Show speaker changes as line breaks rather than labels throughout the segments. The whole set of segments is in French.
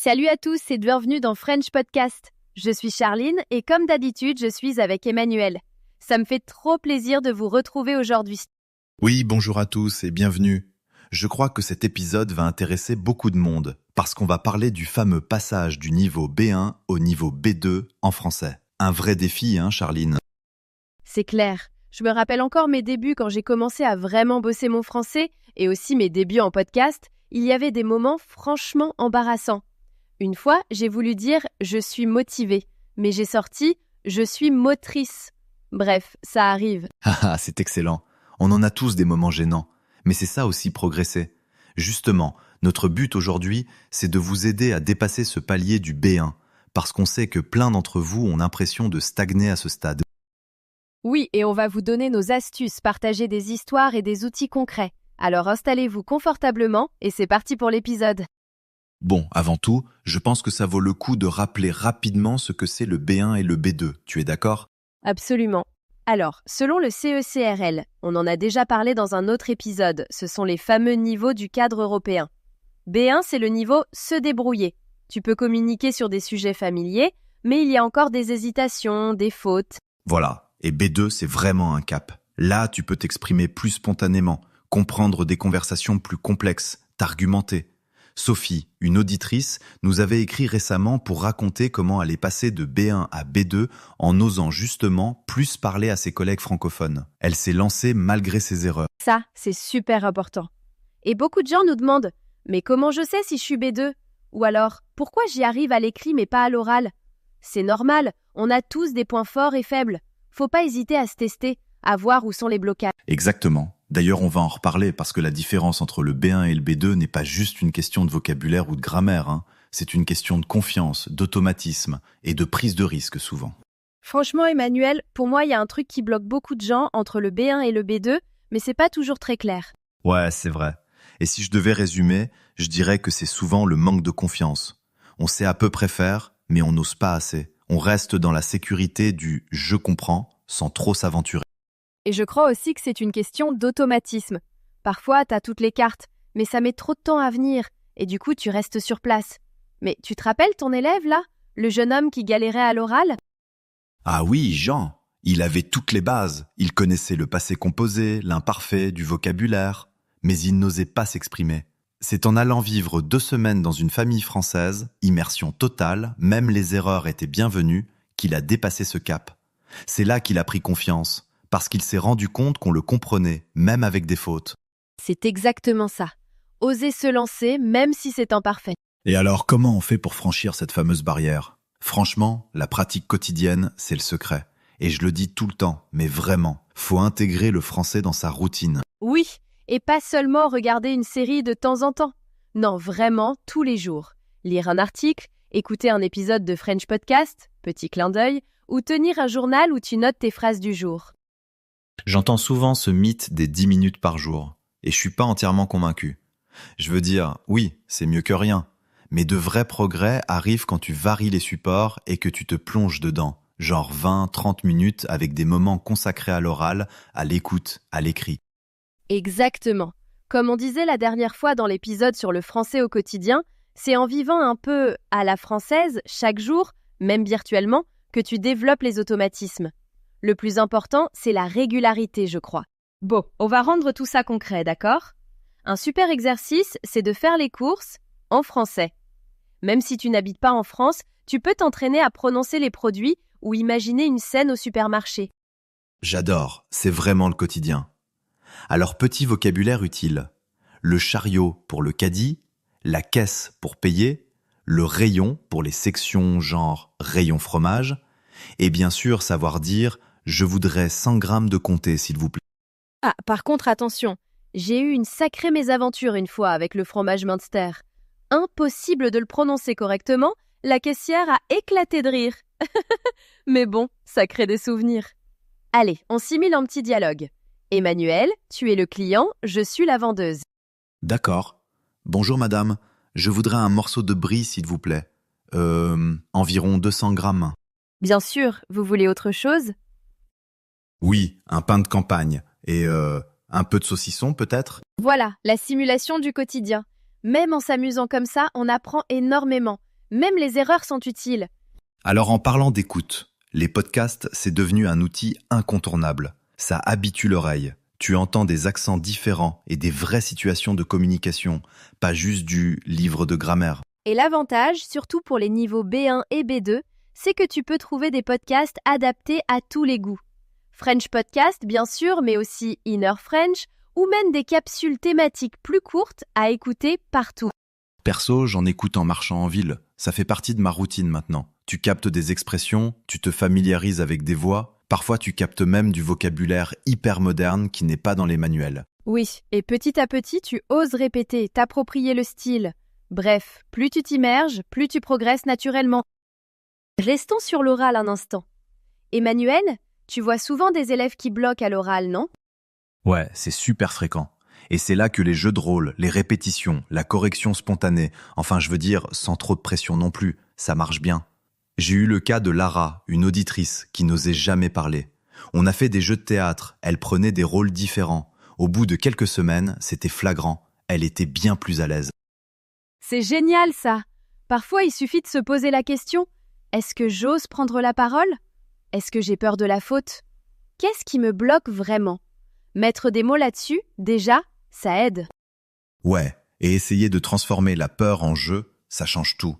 Salut à tous et bienvenue dans French Podcast. Je suis Charline et comme d'habitude, je suis avec Emmanuel. Ça me fait trop plaisir de vous retrouver aujourd'hui.
Oui, bonjour à tous et bienvenue. Je crois que cet épisode va intéresser beaucoup de monde parce qu'on va parler du fameux passage du niveau B1 au niveau B2 en français. Un vrai défi, Charline?
C'est clair. Je me rappelle encore mes débuts quand j'ai commencé à vraiment bosser mon français et aussi mes débuts en podcast. Il y avait des moments franchement embarrassants. Une fois, j'ai voulu dire « je suis motivée », mais j'ai sorti « je suis motrice ». Bref, ça arrive.
Ah, c'est excellent. On en a tous des moments gênants. Mais c'est ça aussi progresser. Justement, notre but aujourd'hui, c'est de vous aider à dépasser ce palier du B1, parce qu'on sait que plein d'entre vous ont l'impression de stagner à ce stade.
Oui, et on va vous donner nos astuces, partager des histoires et des outils concrets. Alors installez-vous confortablement et c'est parti pour l'épisode.
Bon, avant tout, je pense que ça vaut le coup de rappeler rapidement ce que c'est le B1 et le B2. Tu es d'accord?
Absolument. Alors, selon le CECRL, on en a déjà parlé dans un autre épisode, ce sont les fameux niveaux du cadre européen. B1, c'est le niveau « se débrouiller ». Tu peux communiquer sur des sujets familiers, mais il y a encore des hésitations, des fautes.
Voilà. Et B2, c'est vraiment un cap. Là, tu peux t'exprimer plus spontanément, comprendre des conversations plus complexes, t'argumenter. Sophie, une auditrice, nous avait écrit récemment pour raconter comment elle est passée de B1 à B2 en osant justement plus parler à ses collègues francophones. Elle s'est lancée malgré ses erreurs.
Ça, c'est super important. Et beaucoup de gens nous demandent « Mais comment je sais si je suis B2 ?» Ou alors « Pourquoi j'y arrive à l'écrit mais pas à l'oral ?» C'est normal, on a tous des points forts et faibles. Faut pas hésiter à se tester, à voir où sont les blocages.
Exactement. D'ailleurs, on va en reparler parce que la différence entre le B1 et le B2 n'est pas juste une question de vocabulaire ou de grammaire. C'est une question de confiance, d'automatisme et de prise de risque souvent.
Franchement, Emmanuel, pour moi, il y a un truc qui bloque beaucoup de gens entre le B1 et le B2, mais c'est pas toujours très clair.
Ouais, c'est vrai. Et si je devais résumer, je dirais que c'est souvent le manque de confiance. On sait à peu près faire, mais on n'ose pas assez. On reste dans la sécurité du « je comprends » sans trop s'aventurer.
Et je crois aussi que c'est une question d'automatisme. Parfois, t'as toutes les cartes, mais ça met trop de temps à venir, et du coup, tu restes sur place. Mais tu te rappelles ton élève, là? Le jeune homme qui galérait à l'oral?
Ah oui, Jean, il avait toutes les bases. Il connaissait le passé composé, l'imparfait, du vocabulaire, mais il n'osait pas s'exprimer. C'est en allant vivre 2 semaines dans une famille française, immersion totale, même les erreurs étaient bienvenues, qu'il a dépassé ce cap. C'est là qu'il a pris confiance, parce qu'il s'est rendu compte qu'on le comprenait, même avec des fautes.
C'est exactement ça. Oser se lancer, même si c'est imparfait.
Et alors, comment on fait pour franchir cette fameuse barrière? Franchement, la pratique quotidienne, c'est le secret. Et je le dis tout le temps, mais vraiment, faut intégrer le français dans sa routine.
Oui, et pas seulement regarder une série de temps en temps. Non, vraiment, tous les jours. Lire un article, écouter un épisode de French Podcast, petit clin d'œil, ou tenir un journal où tu notes tes phrases du jour.
J'entends souvent ce mythe des 10 minutes par jour, et je suis pas entièrement convaincu. Je veux dire, oui, c'est mieux que rien, mais de vrais progrès arrivent quand tu varies les supports et que tu te plonges dedans, genre 20-30 minutes avec des moments consacrés à l'oral, à l'écoute, à l'écrit.
Exactement. Comme on disait la dernière fois dans l'épisode sur le français au quotidien, c'est en vivant un peu à la française chaque jour, même virtuellement, que tu développes les automatismes. Le plus important, c'est la régularité, je crois. Bon, on va rendre tout ça concret, d'accord? Un super exercice, c'est de faire les courses en français. Même si tu n'habites pas en France, tu peux t'entraîner à prononcer les produits ou imaginer une scène au supermarché.
J'adore, c'est vraiment le quotidien. Alors petit vocabulaire utile. Le chariot pour le caddie, la caisse pour payer, le rayon pour les sections genre rayon fromage, et bien sûr savoir dire « je voudrais 100 grammes de comté s'il vous plaît ».
Ah, par contre, attention, j'ai eu une sacrée mésaventure une fois avec le fromage Munster. Impossible de le prononcer correctement, la caissière a éclaté de rire. Mais bon, ça crée des souvenirs. Allez, on simule un petit dialogue. Emmanuel, tu es le client, je suis la vendeuse.
D'accord. Bonjour madame, je voudrais un morceau de brie s'il vous plaît. Environ 200 grammes.
Bien sûr, vous voulez autre chose?
Oui, un pain de campagne. Et un peu de saucisson peut-être?
Voilà, la simulation du quotidien. Même en s'amusant comme ça, on apprend énormément. Même les erreurs sont utiles.
Alors en parlant d'écoute, les podcasts, c'est devenu un outil incontournable. Ça habitue l'oreille. Tu entends des accents différents et des vraies situations de communication, pas juste du livre de grammaire.
Et l'avantage, surtout pour les niveaux B1 et B2, c'est que tu peux trouver des podcasts adaptés à tous les goûts. French Podcast, bien sûr, mais aussi Inner French, ou même des capsules thématiques plus courtes à écouter partout.
Perso, j'en écoute en marchant en ville. Ça fait partie de ma routine maintenant. Tu captes des expressions, tu te familiarises avec des voix. Parfois, tu captes même du vocabulaire hyper moderne qui n'est pas dans les manuels.
Oui, et petit à petit, tu oses répéter, t'approprier le style. Bref, plus tu t'immerges, plus tu progresses naturellement. Restons sur l'oral un instant. Emmanuel, tu vois souvent des élèves qui bloquent à l'oral, non?
Ouais, c'est super fréquent. Et c'est là que les jeux de rôle, les répétitions, la correction spontanée, enfin je veux dire sans trop de pression non plus, ça marche bien. J'ai eu le cas de Lara, une auditrice qui n'osait jamais parler. On a fait des jeux de théâtre, elle prenait des rôles différents. Au bout de quelques semaines, c'était flagrant, elle était bien plus à l'aise.
C'est génial ça. Parfois, il suffit de se poser la question, est-ce que j'ose prendre la parole? Est-ce que j'ai peur de la faute? Qu'est-ce qui me bloque vraiment? Mettre des mots là-dessus, déjà, ça aide.
Ouais, et essayer de transformer la peur en jeu, ça change tout.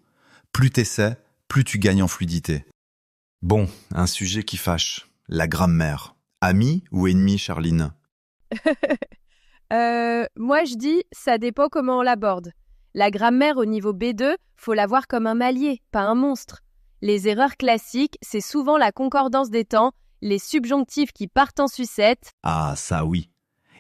Plus t'essaies, plus tu gagnes en fluidité. Bon, un sujet qui fâche, la grammaire. Ami ou ennemi, Charline?
Moi je dis, ça dépend comment on l'aborde. La grammaire au niveau B2, faut la voir comme un allié, pas un monstre. Les erreurs classiques, c'est souvent la concordance des temps, les subjonctifs qui partent en sucette.
Ah, ça oui.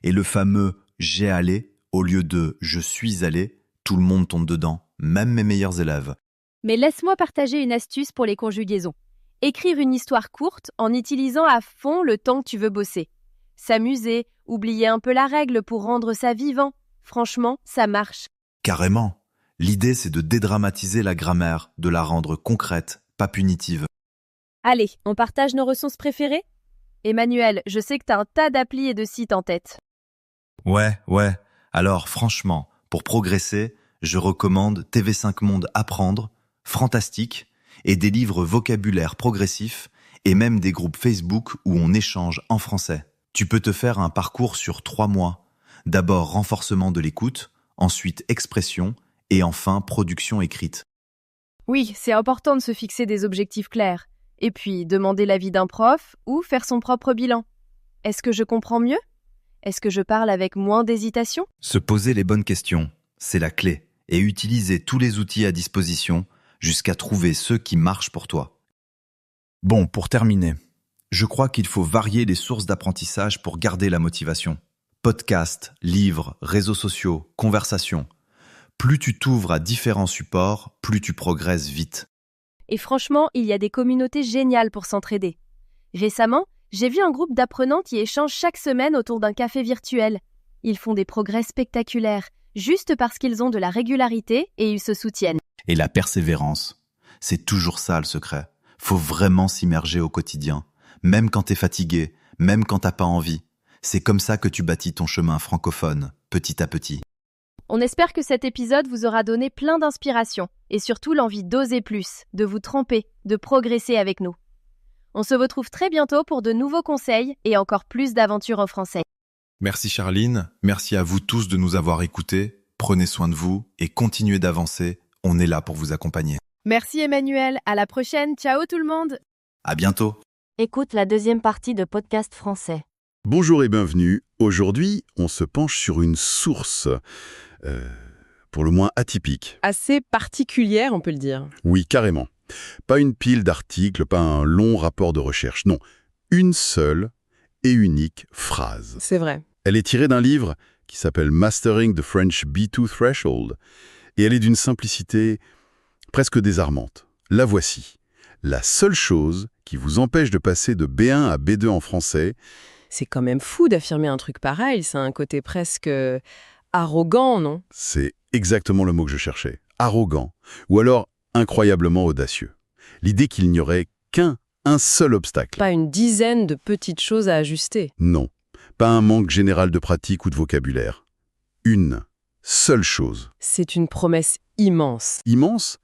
Et le fameux « j'ai allé » au lieu de « je suis allé », tout le monde tombe dedans, même mes meilleurs élèves.
Mais laisse-moi partager une astuce pour les conjugaisons. Écrire une histoire courte en utilisant à fond le temps que tu veux bosser. S'amuser, oublier un peu la règle pour rendre ça vivant. Franchement, ça marche.
Carrément. L'idée, c'est de dédramatiser la grammaire, de la rendre concrète, pas punitive.
Allez, on partage nos ressources préférées? Emmanuel, je sais que t'as un tas d'applis et de sites en tête.
Ouais. Alors, franchement, pour progresser, je recommande TV5 Monde Apprendre, Fantastique, et des livres vocabulaire progressif, et même des groupes Facebook où on échange en français. Tu peux te faire un parcours sur 3 mois. D'abord renforcement de l'écoute, ensuite expression, et enfin production écrite.
Oui, c'est important de se fixer des objectifs clairs. Et puis, demander l'avis d'un prof ou faire son propre bilan. Est-ce que je comprends mieux? Est-ce que je parle avec moins d'hésitation?
Se poser les bonnes questions, c'est la clé, et utiliser tous les outils à disposition jusqu'à trouver ceux qui marchent pour toi. Bon, pour terminer, je crois qu'il faut varier les sources d'apprentissage pour garder la motivation. Podcasts, livres, réseaux sociaux, conversations. Plus tu t'ouvres à différents supports, plus tu progresses vite.
Et franchement, il y a des communautés géniales pour s'entraider. Récemment, j'ai vu un groupe d'apprenants qui échangent chaque semaine autour d'un café virtuel. Ils font des progrès spectaculaires, juste parce qu'ils ont de la régularité et ils se soutiennent.
Et la persévérance, c'est toujours ça le secret. Faut vraiment s'immerger au quotidien, même quand t'es fatigué, même quand t'as pas envie. C'est comme ça que tu bâtis ton chemin francophone, petit à petit.
On espère que cet épisode vous aura donné plein d'inspiration et surtout l'envie d'oser plus, de vous tremper, de progresser avec nous. On se retrouve très bientôt pour de nouveaux conseils et encore plus d'aventures en français.
Merci Charline, merci à vous tous de nous avoir écoutés. Prenez soin de vous et continuez d'avancer. On est là pour vous accompagner.
Merci Emmanuel, à la prochaine, ciao tout le monde.
À bientôt.
Écoute la deuxième partie de Podcast français.
Bonjour et bienvenue. Aujourd'hui, on se penche sur une source, pour le moins atypique.
Assez particulière, on peut le dire.
Oui, carrément. Pas une pile d'articles, pas un long rapport de recherche. Non, une seule et unique phrase.
C'est vrai.
Elle est tirée d'un livre qui s'appelle Mastering the French B2 Threshold. Et elle est d'une simplicité presque désarmante. La voici. La seule chose qui vous empêche de passer de B1 à B2 en français...
C'est quand même fou d'affirmer un truc pareil. C'est un côté presque arrogant, non?
C'est exactement le mot que je cherchais. Arrogant. Ou alors incroyablement audacieux. L'idée qu'il n'y aurait un seul obstacle.
Pas une dizaine de petites choses à ajuster.
Non. Pas un manque général de pratique ou de vocabulaire. Une seule chose.
C'est une promesse immense.
Immense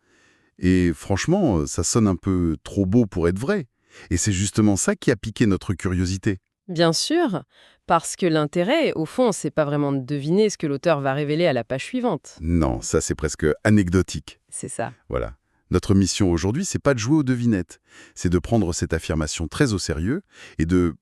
Et franchement, ça sonne un peu trop beau pour être vrai. Et c'est justement ça qui a piqué notre curiosité.
Bien sûr, parce que l'intérêt, au fond, c'est pas vraiment de deviner ce que l'auteur va révéler à la page suivante.
Non, ça c'est presque anecdotique.
C'est ça.
Voilà. Notre mission aujourd'hui, c'est pas de jouer aux devinettes. C'est de prendre cette affirmation très au sérieux et de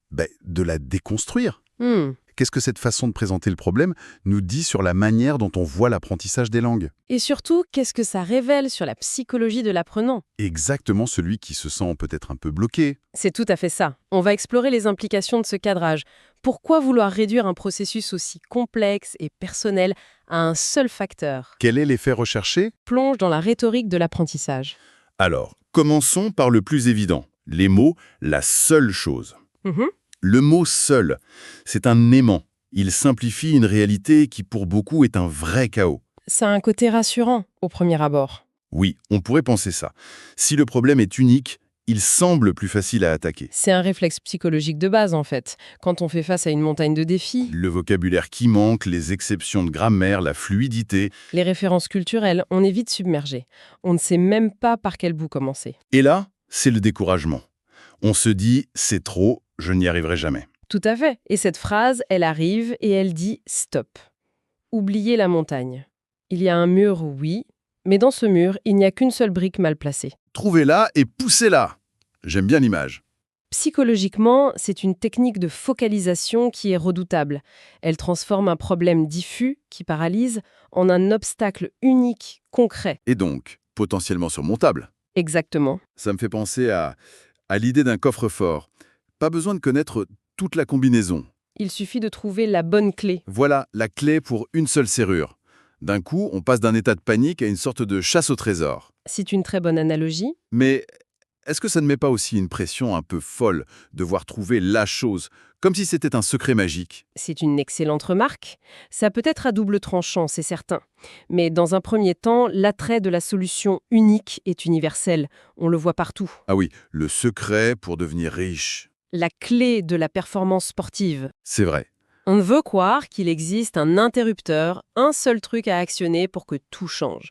la déconstruire.
Hmm.
Qu'est-ce que cette façon de présenter le problème nous dit sur la manière dont on voit l'apprentissage des langues?
Et surtout, qu'est-ce que ça révèle sur la psychologie de l'apprenant?
Exactement celui qui se sent peut-être un peu bloqué.
C'est tout à fait ça. On va explorer les implications de ce cadrage. Pourquoi vouloir réduire un processus aussi complexe et personnel à un seul facteur?
Quel est l'effet recherché?
Plonge dans la rhétorique de l'apprentissage.
Alors, commençons par le plus évident. Les mots « la seule chose ».
Mhm.
Le mot « seul », c'est un aimant. Il simplifie une réalité qui, pour beaucoup, est un vrai chaos.
Ça a un côté rassurant, au premier abord.
Oui, on pourrait penser ça. Si le problème est unique, il semble plus facile à attaquer.
C'est un réflexe psychologique de base, en fait. Quand on fait face à une montagne de défis,
Le vocabulaire qui manque, les exceptions de grammaire, la fluidité.
les références culturelles, on est vite submergé. On ne sait même pas par quel bout commencer.
Et là, c'est le découragement. On se dit « c'est trop, je n'y arriverai jamais ».
Tout à fait. Et cette phrase, elle arrive et elle dit « stop ». Oubliez la montagne. Il y a un mur, oui, mais dans ce mur, il n'y a qu'une seule brique mal placée.
Trouvez-la et poussez-la. J'aime bien l'image.
Psychologiquement, c'est une technique de focalisation qui est redoutable. Elle transforme un problème diffus, qui paralyse, en un obstacle unique, concret.
Et donc, potentiellement surmontable.
Exactement.
Ça me fait penser à l'idée d'un coffre-fort. Pas besoin de connaître toute la combinaison.
Il suffit de trouver la bonne clé.
Voilà la clé pour une seule serrure. D'un coup, on passe d'un état de panique à une sorte de chasse au trésor.
C'est une très bonne analogie.
Mais est-ce que ça ne met pas aussi une pression un peu folle de devoir trouver la chose, comme si c'était un secret magique?
C'est une excellente remarque. Ça peut être à double tranchant, c'est certain. Mais dans un premier temps, l'attrait de la solution unique est universel. On le voit partout.
Ah oui, le secret pour devenir riche.
La clé de la performance sportive.
C'est vrai.
On veut croire qu'il existe un interrupteur, un seul truc à actionner pour que tout change.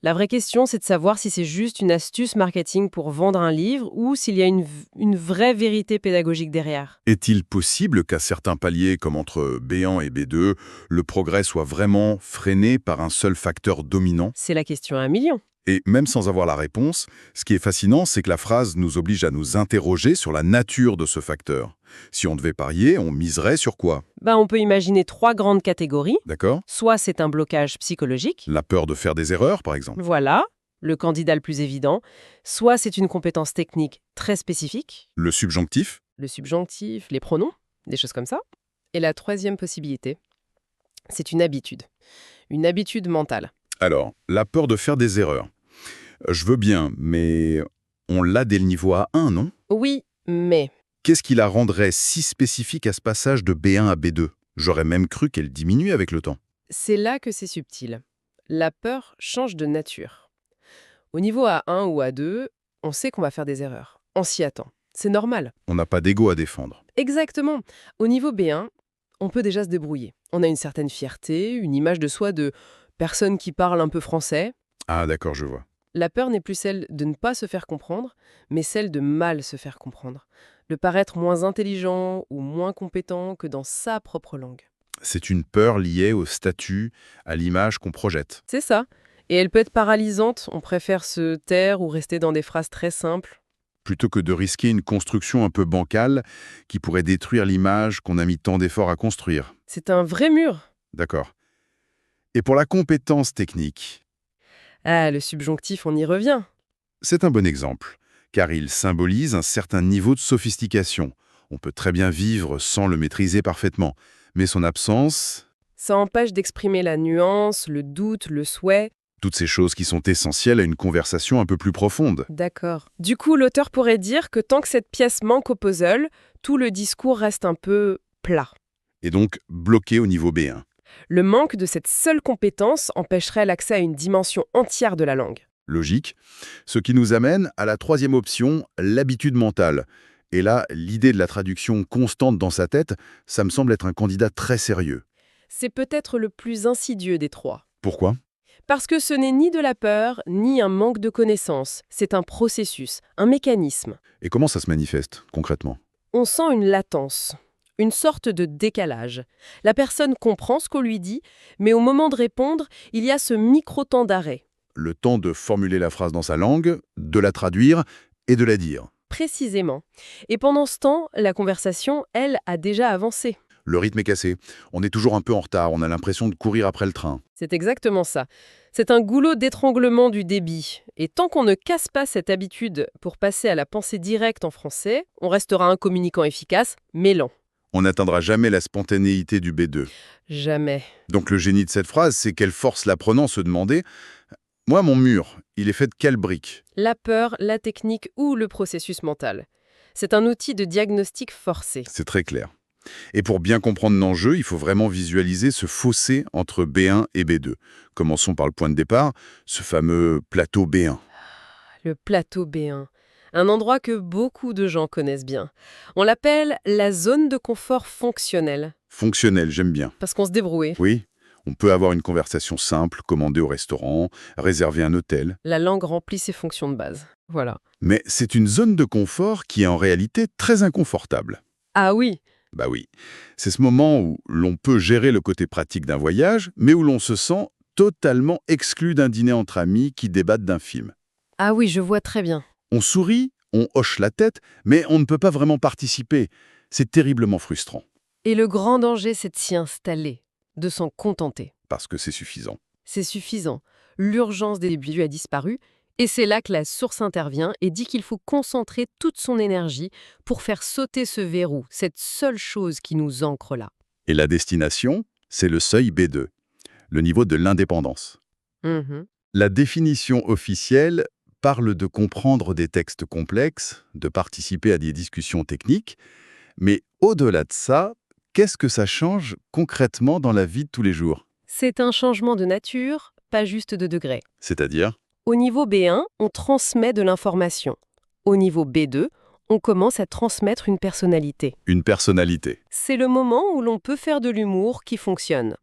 La vraie question, c'est de savoir si c'est juste une astuce marketing pour vendre un livre ou s'il y a une vraie vérité pédagogique derrière.
Est-il possible qu'à certains paliers, comme entre B1 et B2, le progrès soit vraiment freiné par un seul facteur dominant?
C'est la question à 1 million.
Et même sans avoir la réponse, ce qui est fascinant, c'est que la phrase nous oblige à nous interroger sur la nature de ce facteur. Si on devait parier, on miserait sur quoi?
On peut imaginer 3 grandes catégories.
D'accord?
Soit c'est un blocage psychologique.
La peur de faire des erreurs, par exemple.
Voilà, le candidat le plus évident. Soit c'est une compétence technique très spécifique.
Le subjonctif?
Le subjonctif, les pronoms, des choses comme ça. Et la troisième possibilité, c'est une habitude mentale.
Alors, la peur de faire des erreurs. Je veux bien, mais on l'a dès le niveau A1, non?
Oui, mais
Qu'est-ce qui la rendrait si spécifique à ce passage de B1 à B2? J'aurais même cru qu'elle diminuait avec le temps.
c'est là que c'est subtil. La peur change de nature. Au niveau A1 ou A2, on sait qu'on va faire des erreurs. On s'y attend. C'est normal.
On n'a pas d'ego à défendre.
Exactement. Au niveau B1, on peut déjà se débrouiller. On a une certaine fierté, une image de soi de personne qui parle un peu français.
Ah d'accord, je vois.
La peur n'est plus celle de ne pas se faire comprendre, mais celle de mal se faire comprendre. De paraître moins intelligent ou moins compétent que dans sa propre langue.
C'est une peur liée au statut, à l'image qu'on projette.
C'est ça. Et elle peut être paralysante. On préfère se taire ou rester dans des phrases très simples.
Plutôt que de risquer une construction un peu bancale qui pourrait détruire l'image qu'on a mis tant d'efforts à construire.
C'est un vrai mur.
D'accord. Et pour la compétence technique,
Ah, le subjonctif, on y revient.
c'est un bon exemple, car il symbolise un certain niveau de sophistication. On peut très bien vivre sans le maîtriser parfaitement, mais son absence,
Ça empêche d'exprimer la nuance, le doute, le souhait.
toutes ces choses qui sont essentielles à une conversation un peu plus profonde.
D'accord. Du coup, l'auteur pourrait dire que tant que cette pièce manque au puzzle, tout le discours reste un peu plat.
Et donc bloqué au niveau B1.
Le manque de cette seule compétence empêcherait l'accès à une dimension entière de la langue.
Logique. Ce qui nous amène à la troisième option, l'habitude mentale. Et là, l'idée de la traduction constante dans sa tête, ça me semble être un candidat très sérieux.
C'est peut-être le plus insidieux des trois.
Pourquoi?
Parce que ce n'est ni de la peur, ni un manque de connaissances. C'est un processus, un mécanisme.
Et comment ça se manifeste, concrètement?
On sent une latence, une sorte de décalage. La personne comprend ce qu'on lui dit, mais au moment de répondre, il y a ce micro-temps d'arrêt.
Le temps de formuler la phrase dans sa langue, de la traduire et de la dire.
Précisément. Et pendant ce temps, la conversation, elle, a déjà avancé.
Le rythme est cassé. On est toujours un peu en retard, on a l'impression de courir après le train.
C'est exactement ça. C'est un goulot d'étranglement du débit. Et tant qu'on ne casse pas cette habitude pour passer à la pensée directe en français, on restera un communicant efficace, mais lent.
On n'atteindra jamais la spontanéité du B2.
Jamais.
Donc le génie de cette phrase, c'est qu'elle force l'apprenant à se demander « Moi, mon mur, il est fait de quelle brique ?»
La peur, la technique ou le processus mental. C'est un outil de diagnostic forcé.
C'est très clair. Et pour bien comprendre l'enjeu, il faut vraiment visualiser ce fossé entre B1 et B2. Commençons par le point de départ, ce fameux plateau B1.
Le plateau B1. Un endroit que beaucoup de gens connaissent bien. On l'appelle la zone de confort fonctionnel.
Fonctionnel, j'aime bien.
Parce qu'on se débrouille.
Oui, on peut avoir une conversation simple, commander au restaurant, réserver un hôtel.
La langue remplit ses fonctions de base. Voilà.
Mais c'est une zone de confort qui est en réalité très inconfortable.
Ah oui.
Bah oui, c'est ce moment où l'on peut gérer le côté pratique d'un voyage, mais où l'on se sent totalement exclu d'un dîner entre amis qui débattent d'un film.
Ah oui, je vois très bien.
On sourit, on hoche la tête, mais on ne peut pas vraiment participer. C'est terriblement frustrant,
Et le grand danger, c'est de s'y installer, de s'en contenter.
parce que c'est suffisant.
C'est suffisant. L'urgence des débuts a disparu, et c'est là que la source intervient et dit qu'il faut concentrer toute son énergie pour faire sauter ce verrou, cette seule chose qui nous ancre là.
Et la destination, c'est le seuil B2, le niveau de l'indépendance. La définition officielle parle de comprendre des textes complexes, de participer à des discussions techniques, mais au-delà de ça, qu'est-ce que ça change concrètement dans la vie de tous les jours?
C'est un changement de nature, pas juste de degré.
C'est-à-dire,
Au niveau B1, on transmet de l'information. Au niveau B2, on commence à transmettre une personnalité.
une personnalité.
C'est le moment où l'on peut faire de l'humour qui fonctionne.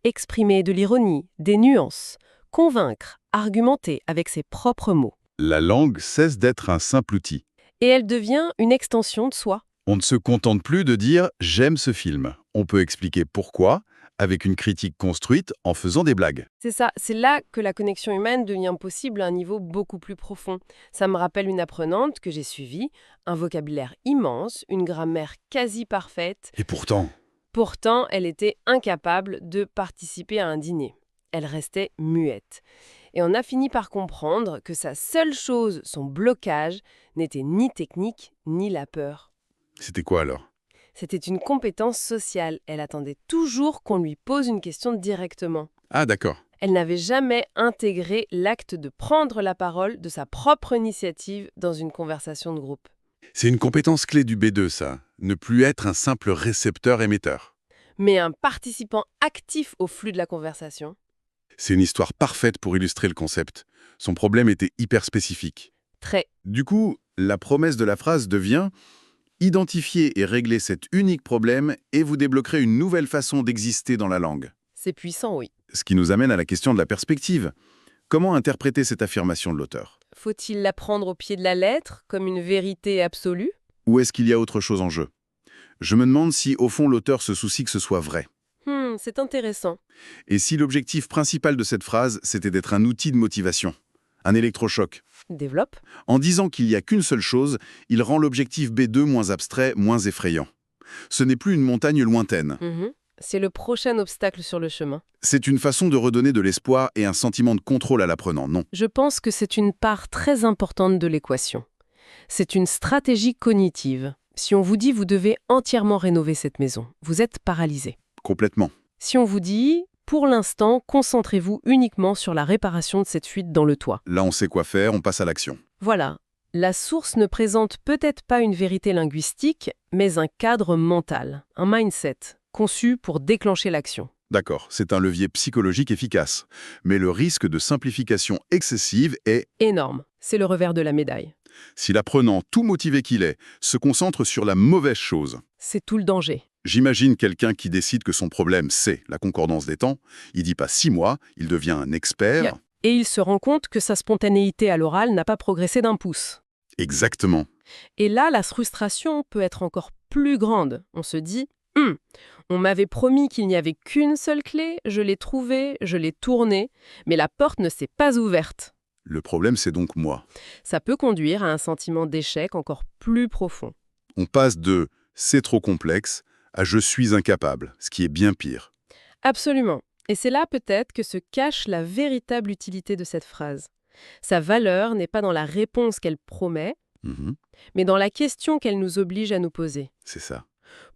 Exprimer de l'ironie, des nuances, convaincre, argumenter avec ses propres mots.
La langue cesse d'être un simple outil.
Et elle devient une extension de soi.
On ne se contente plus de dire « j'aime ce film ». On peut expliquer pourquoi, avec une critique construite en faisant des blagues.
C'est ça, c'est là que la connexion humaine devient possible à un niveau beaucoup plus profond. Ça me rappelle une apprenante que j'ai suivie, un vocabulaire immense, une grammaire quasi parfaite.
Et pourtant,
Pourtant, elle était incapable de participer à un dîner. Elle restait muette. Et on a fini par comprendre que sa seule chose, son blocage, n'était ni technique ni la peur.
c'était quoi alors?
C'était une compétence sociale. Elle attendait toujours qu'on lui pose une question directement.
Ah d'accord.
Elle n'avait jamais intégré l'acte de prendre la parole de sa propre initiative dans une conversation de groupe.
C'est une compétence clé du B2 ça, ne plus être un simple récepteur-émetteur.
Mais un participant actif au flux de la conversation.
C'est une histoire parfaite pour illustrer le concept. Son problème était hyper spécifique.
Très.
Du coup, la promesse de la phrase devient « Identifiez et réglez cet unique problème et vous débloquerez une nouvelle façon d'exister dans la langue ».
C'est puissant, oui.
Ce qui nous amène à la question de la perspective. Comment interpréter cette affirmation de l'auteur?
Faut-il la prendre au pied de la lettre, comme une vérité absolue?
Ou est-ce qu'il y a autre chose en jeu? Je me demande si, au fond, l'auteur se soucie que ce soit vrai.
C'est intéressant.
Et si l'objectif principal de cette phrase, c'était d'être un outil de motivation, un électrochoc.
Développe.
En disant qu'il n'y a qu'une seule chose, il rend l'objectif B2 moins abstrait, moins effrayant. Ce n'est plus une montagne lointaine.
C'est le prochain obstacle sur le chemin.
C'est une façon de redonner de l'espoir et un sentiment de contrôle à l'apprenant, non?
Je pense que c'est une part très importante de l'équation. C'est une stratégie cognitive. Si on vous dit vous devez entièrement rénover cette maison, vous êtes paralysé.
Complètement.
Si on vous dit, pour l'instant, concentrez-vous uniquement sur la réparation de cette fuite dans le toit.
Là, on sait quoi faire, on passe à l'action.
Voilà. La source ne présente peut-être pas une vérité linguistique, mais un cadre mental, un mindset, conçu pour déclencher l'action.
D'accord, c'est un levier psychologique efficace. Mais le risque de simplification excessive est,
Énorme. C'est le revers de la médaille.
si l'apprenant, tout motivé qu'il est, se concentre sur la mauvaise chose.
C'est tout le danger.
J'imagine quelqu'un qui décide que son problème, c'est la concordance des temps. Il dit pas 6 mois, il devient un expert.
Yeah. Et il se rend compte que sa spontanéité à l'oral n'a pas progressé d'un pouce.
Exactement.
Et là, la frustration peut être encore plus grande. On se dit, on m'avait promis qu'il n'y avait qu'une seule clé, je l'ai trouvée, je l'ai tournée, mais la porte ne s'est pas ouverte.
Le problème, c'est donc moi.
Ça peut conduire à un sentiment d'échec encore plus profond.
On passe de « c'est trop complexe » à « je suis incapable », ce qui est bien pire.
Absolument. Et c'est là peut-être que se cache la véritable utilité de cette phrase. Sa valeur n'est pas dans la réponse qu'elle promet,
Mhm,
mais dans la question qu'elle nous oblige à nous poser.
c'est ça.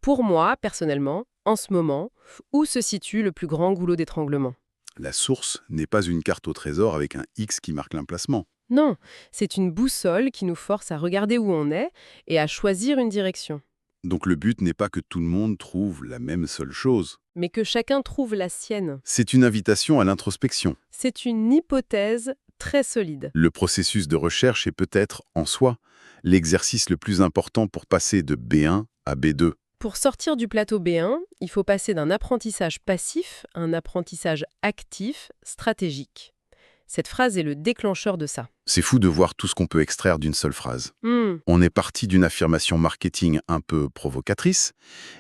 Pour moi, personnellement, en ce moment, où se situe le plus grand goulot d'étranglement?
La source n'est pas une carte au trésor avec un X qui marque l'emplacement.
Non, c'est une boussole qui nous force à regarder où on est et à choisir une direction.
Donc le but n'est pas que tout le monde trouve la même seule chose.
Mais que chacun trouve la sienne.
C'est une invitation à l'introspection.
C'est une hypothèse très solide.
Le processus de recherche est peut-être, en soi, l'exercice le plus important pour passer de B1 à B2.
Pour sortir du plateau B1, il faut passer d'un apprentissage passif à un apprentissage actif, stratégique. Cette phrase est le déclencheur de ça.
C'est fou de voir tout ce qu'on peut extraire d'une seule phrase.
Hmm,
On est parti d'une affirmation marketing un peu provocatrice,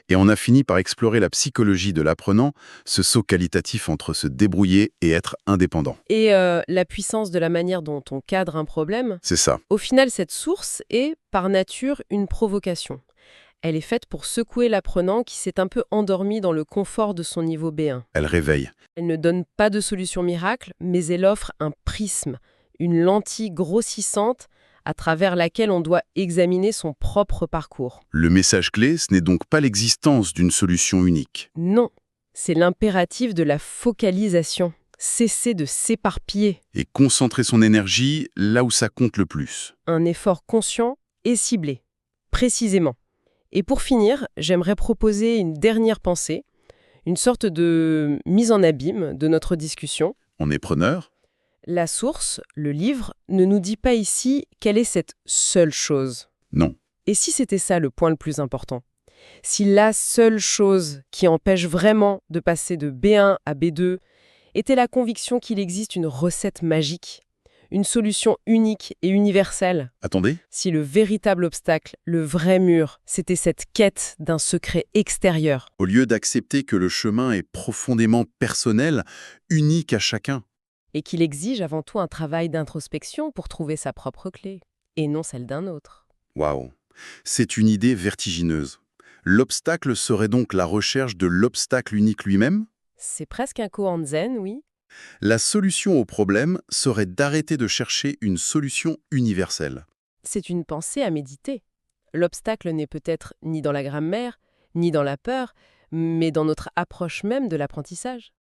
et on a fini par explorer la psychologie de l'apprenant, ce saut qualitatif entre se débrouiller et être indépendant.
Et la puissance de la manière dont on cadre un problème.
C'est ça.
Au final, cette source est, par nature, une provocation. Elle est faite pour secouer l'apprenant qui s'est un peu endormi dans le confort de son niveau B1.
Elle réveille.
Elle ne donne pas de solution miracle, mais elle offre un prisme, une lentille grossissante à travers laquelle on doit examiner son propre parcours.
Le message clé, ce n'est donc pas l'existence d'une solution unique.
Non, c'est l'impératif de la focalisation. Cesser de s'éparpiller.
Et concentrer son énergie là où ça compte le plus.
Un effort conscient et ciblé, précisément. Et pour finir, j'aimerais proposer une dernière pensée, une sorte de mise en abîme de notre discussion.
On est preneur.
La source, le livre, ne nous dit pas ici quelle est cette seule chose.
Non.
Et si c'était ça le point le plus important? Si la seule chose qui empêche vraiment de passer de B1 à B2 était la conviction qu'il existe une recette magique, une solution unique et universelle?
Attendez.
Si le véritable obstacle, le vrai mur, c'était cette quête d'un secret extérieur?
Au lieu d'accepter que le chemin est profondément personnel, unique à chacun.
Et qu'il exige avant tout un travail d'introspection pour trouver sa propre clé, et non celle d'un autre.
Waouh. C'est une idée vertigineuse. L'obstacle serait donc la recherche de l'obstacle unique lui-même?
C'est presque un koan zen, oui.
La solution au problème serait d'arrêter de chercher une solution universelle.
C'est une pensée à méditer. L'obstacle n'est peut-être ni dans la grammaire, ni dans la peur, mais dans notre approche même de l'apprentissage.